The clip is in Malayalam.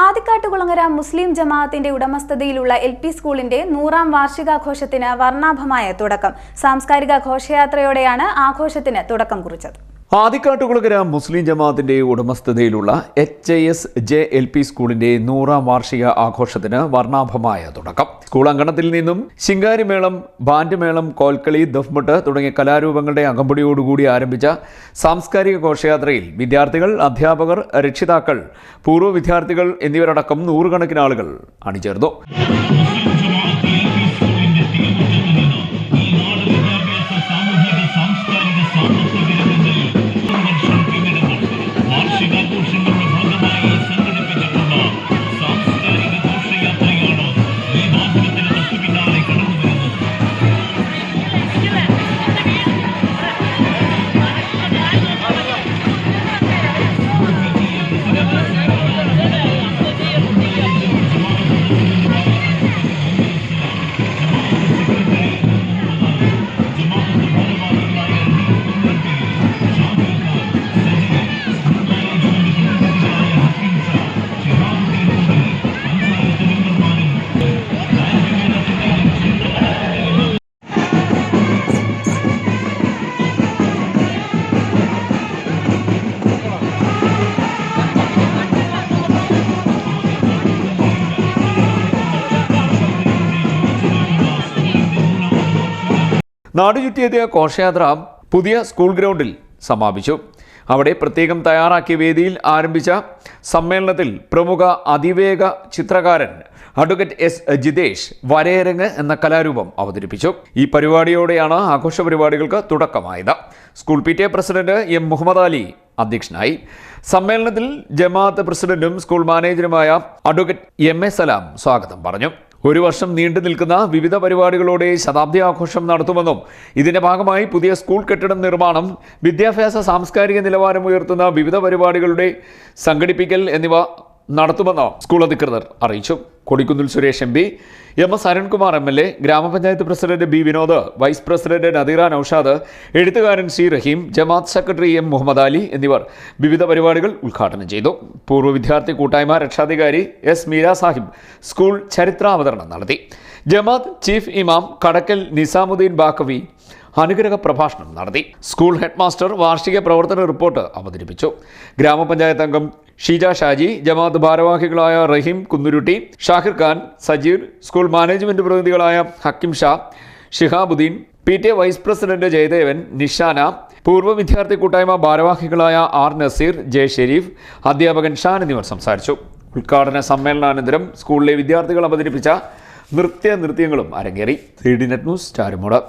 ആദിക്കാട്ടുകുളങ്ങര മുസ്ലിം ജമാഅത്തിന്റെ ഉടമസ്ഥതയിലുള്ള എൽ.പി. സ്കൂളിന്റെ 100ാം വാർഷികാഘോഷത്തിന് വർണ്ണാഭമായ തുടക്കം. സാംസ്കാരിക ഘോഷയാത്രയോടെയാണ് ആഘോഷത്തിന് തുടക്കം കുറിച്ചത്. ആദിക്കാട്ടുകുളങ്ങര മുസ്ലിം ജമാഅത്തിന്റെ ഉടമസ്ഥതയിലുള്ള HIS-J LP സ്കൂളിന്റെ 100ാം വാർഷിക ആഘോഷത്തിന് വർണ്ണാഭമായ തുടക്കം. സ്കൂൾ അങ്കണത്തിൽ നിന്നും ശിങ്കാരിമേളം, ബാൻഡ് മേളം, കോൽക്കളി, ദഫ്മുട്ട് തുടങ്ങിയ കലാരൂപങ്ങളുടെ അകമ്പടിയോടുകൂടി ആരംഭിച്ച സാംസ്കാരിക ഘോഷയാത്രയിൽ വിദ്യാർത്ഥികൾ, അധ്യാപകർ, രക്ഷിതാക്കൾ, പൂർവ്വ വിദ്യാർത്ഥികൾ എന്നിവരടക്കം നൂറുകണക്കിന് ആളുകൾ അണിചേർന്നു. നാടുചുറ്റിയെത്തിയ ഘോഷയാത്ര പുതിയ സ്കൂൾ ഗ്രൗണ്ടിൽ സമാപിച്ചു. അവിടെ പ്രത്യേകം തയ്യാറാക്കിയ വേദിയിൽ ആരംഭിച്ച സമ്മേളനത്തിൽ പ്രമുഖ അതിവേഗ ചിത്രകാരൻ അഡ്വക്കേറ്റ് S. ജിതേഷ് വരയരങ്ങ് എന്ന കലാരൂപം അവതരിപ്പിച്ചു. ഈ പരിപാടിയോടെയാണ് ആഘോഷ പരിപാടികൾക്ക് തുടക്കമായത്. School PTA president M. Muhammad Ali അധ്യക്ഷനായി. സമ്മേളനത്തിൽ ജമാഅത്ത് പ്രസിഡന്റും സ്കൂൾ മാനേജറുമായ അഡ്വക്കേറ്റ് M. A. സലാം സ്വാഗതം പറഞ്ഞു. ഒരു വർഷം നീണ്ടു നിൽക്കുന്ന വിവിധ പരിപാടികളോടെ ശതാബ്ദി ആഘോഷം നടത്തുമെന്നും ഇതിന്റെ ഭാഗമായി പുതിയ സ്കൂൾ കെട്ടിടം നിർമ്മാണം, വിദ്യാഭ്യാസ സാംസ്കാരിക നിലവാരം ഉയർത്തുന്ന വിവിധ പരിപാടികളുടെ സംഘടിപ്പിക്കൽ എന്നിവ നടത്തുമെന്ന് സ്കൂൾ അധികൃതർ അറിയിച്ചു. Kodikunnil Suresh MP, MS. Arunkumar MLA, ഗ്രാമപഞ്ചായത്ത് president B. Vinod, vice president Nadeera Naushad, എഴുത്തുകാരൻ C. റഹീം, ജമാഅത്ത് സെക്രട്ടറി M. മുഹമ്മദ് അലി എന്നിവർ വിവിധ പരിപാടികൾ ഉദ്ഘാടനം ചെയ്തു. പൂർവ്വ വിദ്യാർത്ഥി കൂട്ടായ്മ രക്ഷാധികാരി S. മീര സാഹിബ് സ്കൂൾ ചരിത്രാവതരണം നടത്തി. ജമാഅത്ത് ചീഫ് ഇമാം കടക്കൽ നിസാമുദ്ദീൻ ബാക്കവി അനുഗ്രഹ പ്രഭാഷണം നടത്തി. സ്കൂൾ ഹെഡ് മാസ്റ്റർ വാർഷിക പ്രവർത്തന റിപ്പോർട്ട് അവതരിപ്പിച്ചു. ഗ്രാമപഞ്ചായത്ത് അംഗം ഷീജ ഷാജി, ജമാഅത്ത് ഭാരവാഹികളായ റഹീം കുന്നുരുട്ടി, ഷാഹിർ ഖാൻ, സജീർ, സ്കൂൾ മാനേജ്മെന്റ് പ്രതിനിധികളായ Hakim Shah, Shihabuddin, PTA vice president Jayadevan, Nishana, പൂർവ്വ വിദ്യാർത്ഥി കൂട്ടായ്മ ഭാരവാഹികളായ R. നസീർ, J. ഷെരീഫ്, അധ്യാപകൻ ഷാൻ എന്നിവർ സംസാരിച്ചു. ഉദ്ഘാടന സമ്മേളനാനന്തരം സ്കൂളിലെ വിദ്യാർത്ഥികൾ അവതരിപ്പിച്ച നൃത്യങ്ങളും അരങ്ങേറി. 3D net news, Charummood.